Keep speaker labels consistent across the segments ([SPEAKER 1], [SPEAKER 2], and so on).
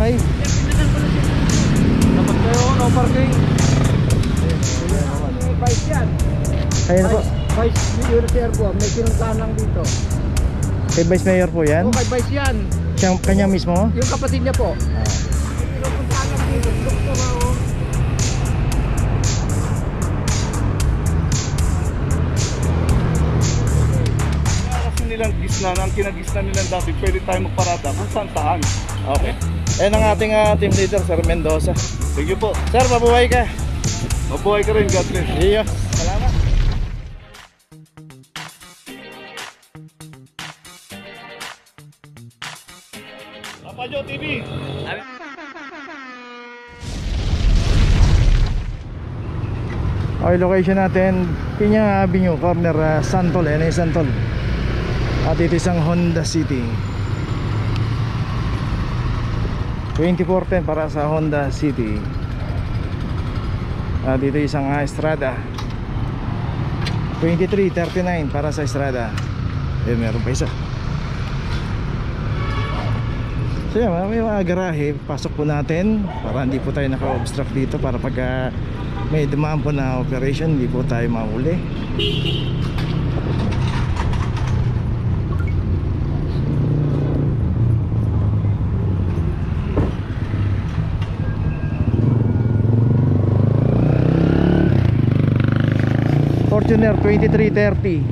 [SPEAKER 1] Ay,
[SPEAKER 2] Dapat kayo, no parking.
[SPEAKER 3] May vice yan.
[SPEAKER 1] ayun po.
[SPEAKER 3] Vice Mayor po. May pinuntahan lang dito.
[SPEAKER 1] Kay Vice Mayor po yan.
[SPEAKER 3] O kay vice yan.
[SPEAKER 1] Kanya mismo.
[SPEAKER 3] Yung kapatid niya po. Pinuntahan lang dito. Doktor ako.
[SPEAKER 2] Kasi nilang gisna, ang kinagisna nilang dati, pwede tayo magparada kung saan saan.
[SPEAKER 1] Okay. Ayan ang ating team leader, Sir Mendoza.
[SPEAKER 2] Sige po.
[SPEAKER 1] Sir, mabuhay ka.
[SPEAKER 2] Mabuhay ka rin, God bless.
[SPEAKER 1] Iyo. Salamat.
[SPEAKER 2] Papajo TV.
[SPEAKER 1] Okay, location natin, Piña Avenue, corner Santol, NA Santol. At ito isang Honda City 2410 para sa Honda City. At dito isang Estrada 2339 para sa Estrada. Meron pa isa. So yan, may mga garahe. Pasok po natin para hindi po tayo naka-obstruct dito, para pagka may dumaan po na operation hindi po tayo mahuli. Fortuner 2330.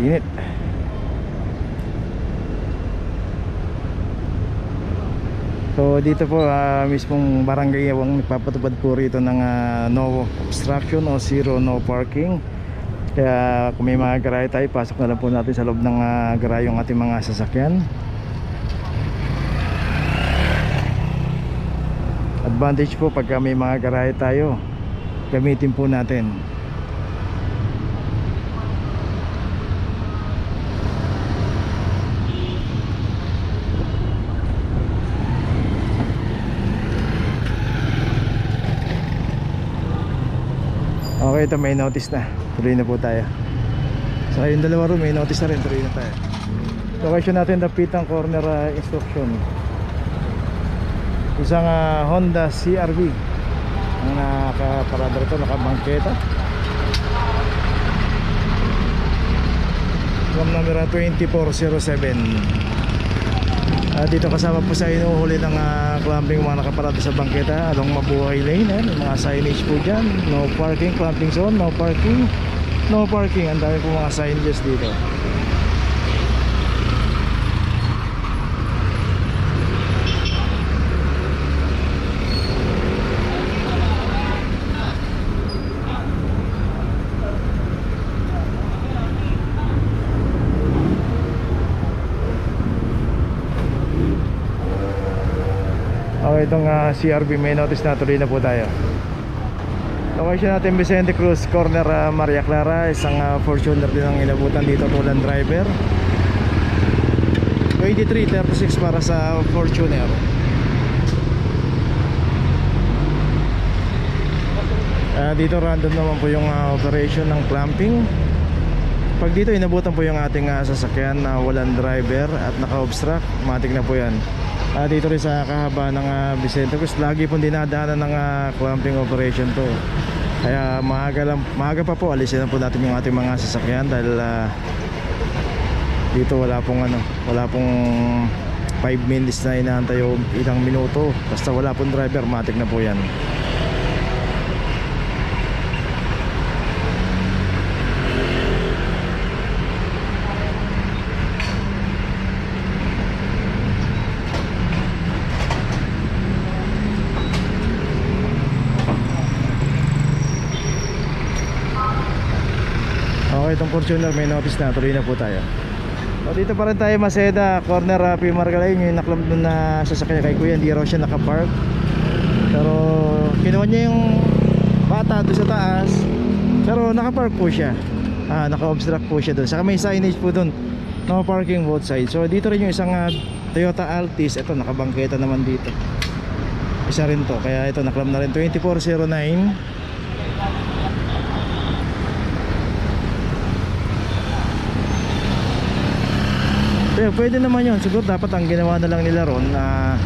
[SPEAKER 1] Init. So dito po mismong barangay ang nagpapatupad po rito ng no obstruction o zero no parking. Kaya kung may mga garahe tayo, pasok na lang po natin sa loob ng garahe yung ating mga sasakyan. Advantage po pagka may mga garahe tayo, gamitin po natin. Okay, ito may notice na. Tuloy na po tayo. Sa yung dalawa room may notice na rin. Tuloy na tayo. Location natin, Dapitang Corner Instruction. Isang Honda CR-V ang nakaparada rito, nakabangketa. From number 2407. Dito kasama po sa inuhuli ng clamping mga nakaparada sa bangketa along Mabuhay Lane. May mga signage po dyan. No parking, clamping zone, no parking, no parking. Ang dami po mga signages dito. Okay, itong CRV may notice na, tuloy na po tayo. Location natin Vicente Cruz, corner Maria Clara. Isang Fortuner din ang inabutan dito, tulang driver 2336 para sa Fortuner. Dito random naman po yung operation ng clamping. Pag dito inabutan po yung ating sasakyan na walang driver at naka-obstruct, matik na po yan. Dito rin sa kahaba ng Vicente Cruz, lagi pong dinadaanan ng clamping operation to. Kaya maaga pa po alisin na po natin yung ating mga sasakyan dahil dito wala pong 5 minutes na inaantay o ilang minuto. Basta wala pong driver, matik na po yan. Okay, itong Fortuner may notice na, tuloy na po tayo. So, dito pa rin tayo Maseda, corner P. Margalay. Yung naklam doon na sasakyan kay Kuya, hindi raw siya nakapark. Pero kinuha niya yung bata doon sa taas, pero nakapark po siya. Naka-obstruct po siya doon. Saka may signage po doon, no parking both sides. So dito rin yung isang Toyota Altis. Ito nakabangketa naman dito. Isa rin to, kaya ito naklam na rin 2409. pwede naman yun. Siguro dapat ang ginawa na lang nila ron na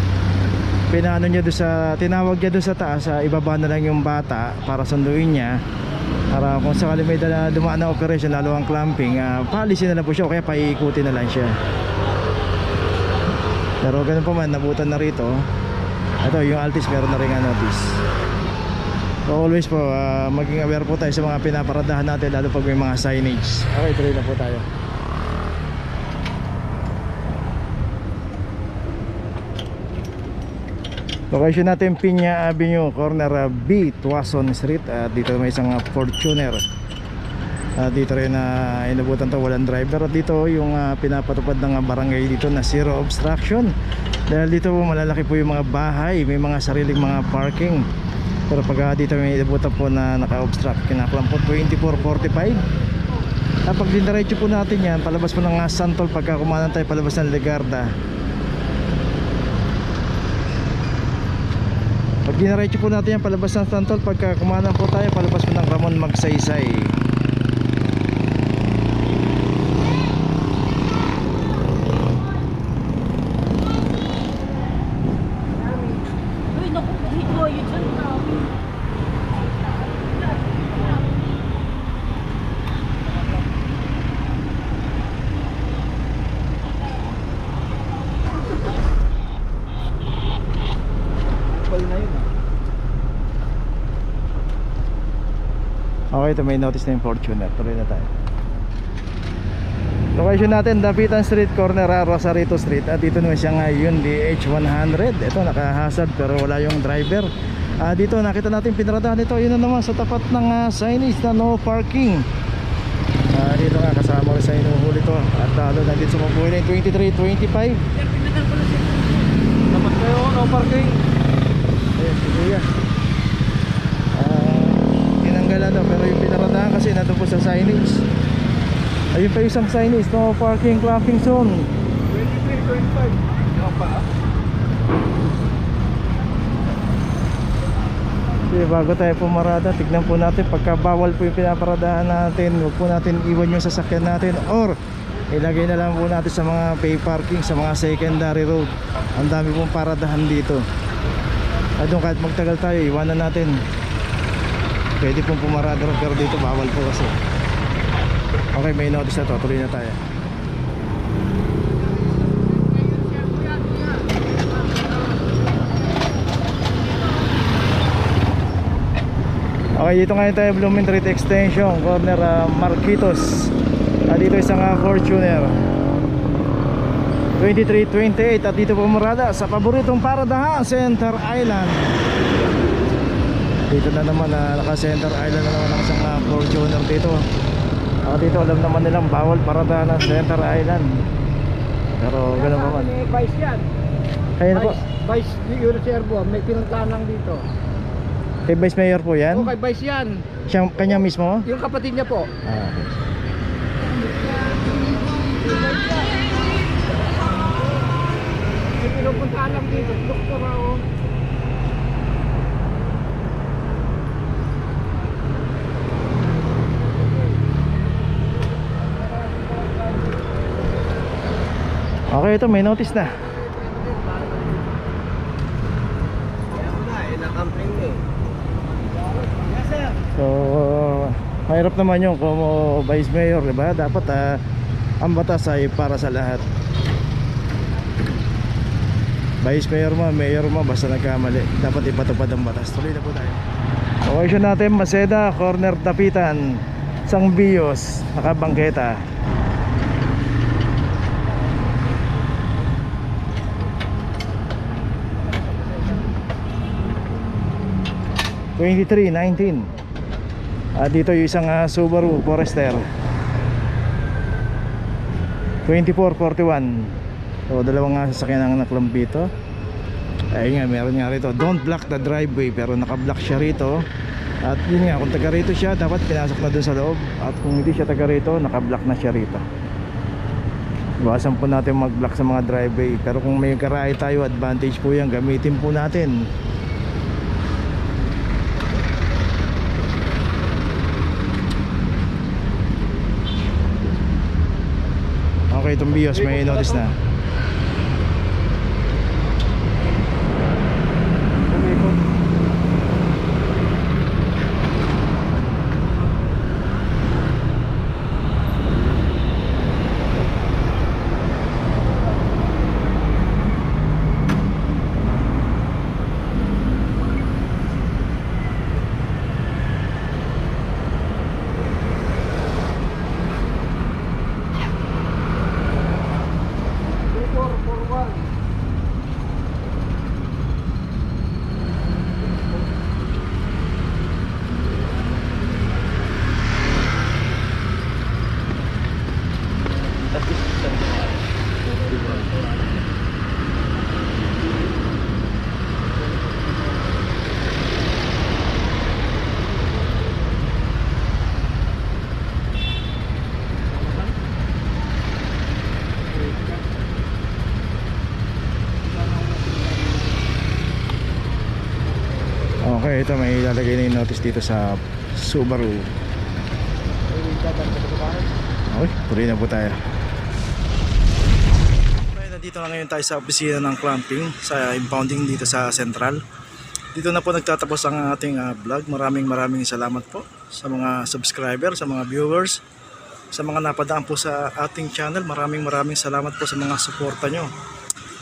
[SPEAKER 1] pinaano niya doon sa, tinawag niya doon sa taas, ibaba na lang yung bata para sunduin niya, para kung sakali may dumaan na operation lalo ang clamping, paalisin na lang po siya o kaya paiikutin na lang siya. Pero ganun pa man, nabutan na rito. Ito yung Altis meron na rin nga notice. So always po maging aware po tayo sa mga pinaparadahan natin, lalo pag may mga signage. Okay, tuloy na po tayo. Location natin Piña Avenue, corner B, Tuason Street. At dito may isang Fortuner. Dito rin inabutan to, walang driver. At dito yung pinapatupad ng barangay dito na zero obstruction. Dahil dito po malalaki po yung mga bahay, may mga sariling mga parking. Pero pag dito may inabutan po na naka-obstruct, kinaklampot 2445. Pag dinaretso po natin yan, palabas po ng Santol, pagka kumanan tayo palabas ng Legarda. Pag dinaretso po natin yan palabas ng Santol, pagka kumanan po tayo palabas po ng Ramon Magsaysay.
[SPEAKER 3] Uy, naku, dito, yun dyan na.
[SPEAKER 1] Okay, ito may notice na yung Fortuner. Tuloy na tayo. Location natin, Dapitan Street, corner Rosarito Street. At dito naman siyang Hyundai H100. Ito naka-hazard pero wala yung driver. Dito nakita natin pinaradahan ito. Yun na naman sa tapat ng signage na no parking. Dito nga kasama ko sa inuhuli to. At nandito sa mabuhay na 2325.
[SPEAKER 2] Dapat kayo, no parking.
[SPEAKER 1] Ayan, si Kuya. Tinanggalan daw, pero yung pinaradahan kasi nandun po sa signage. Ayun pa yung isang signage, no parking, clamping zone.
[SPEAKER 2] 2325. Yung pa.
[SPEAKER 1] Okay, bago tayo pumarada, tignan po natin pagka bawal po yung pinaparadahan natin, huwag po natin iwan yung sasakyan natin or ilagay na lang po natin sa mga pay parking, sa mga secondary road. Ang dami pong paradahan dito. At doon kahit magtagal tayo, iwanan natin. Pwede pong pumarada rin, pero dito bawal po kasi. Okay, may notice na to, tuloy na tayo. Okay, dito ngayon tayo Blooming Street Extension, corner Marquitos. Dito isang Fortuner 2328. At dito pumarada sa paboritong paradahan, Center Island. Dito na naman, naka-Center Island na naman ang isang Fortuner dito. Dito alam naman nilang bawal paradahan ng Center Island. Pero ganoon pa man.
[SPEAKER 3] May vice yan.
[SPEAKER 1] Kaya na po.
[SPEAKER 3] Vice, yung reservo, may pinuntahan lang dito.
[SPEAKER 1] Kay Vice Mayor po yan?
[SPEAKER 3] Okay, vice yan.
[SPEAKER 1] Siya, kanya mismo?
[SPEAKER 3] Yung kapatid niya po.
[SPEAKER 1] Okay.
[SPEAKER 3] May pinupuntahan lang dito. Doktor ako.
[SPEAKER 1] Okay, ito may notice na. So, mahirap naman yung kung Vice Mayor, diba? Dapat ang batas ay para sa lahat. Vice Mayor mo, Mayor mo, basta nagkamali, dapat ipatupad ang batas. Tuloy na po tayo. Location natin, Maseda, corner Dapitan, Sang Bios, nakabangketa. (2319). Dito yung isang Subaru Forester 2441. So dalawang sasakyan ang naklampito. Ayun nga, meron nga rito, don't block the driveway, pero nakablock siya rito. At yun nga, kung taga rito siya, dapat pinasok na dun sa loob. At kung hindi siya taga rito, nakablock na siya rito. Iwasan po natin mag-block sa mga driveway. Pero kung may garahe tayo, advantage po yan, gamitin po natin. Okay, itong BIOS may notice na. Okay, ito may ilalagay na yung notice dito sa Subaru. Okay, tuloy na po tayo. Okay, nandito na ngayon tayo sa opisina ng clamping sa impounding dito sa Central. Dito na po nagtatapos ang ating vlog. Maraming salamat po sa mga subscriber, sa mga viewers, sa mga napadaan po sa ating channel. Maraming salamat po sa mga suporta nyo.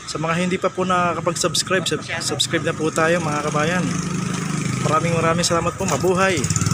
[SPEAKER 1] Sa mga hindi pa po nakakapag-subscribe, subscribe na po tayo mga kabayan. Maraming salamat po. Mabuhay!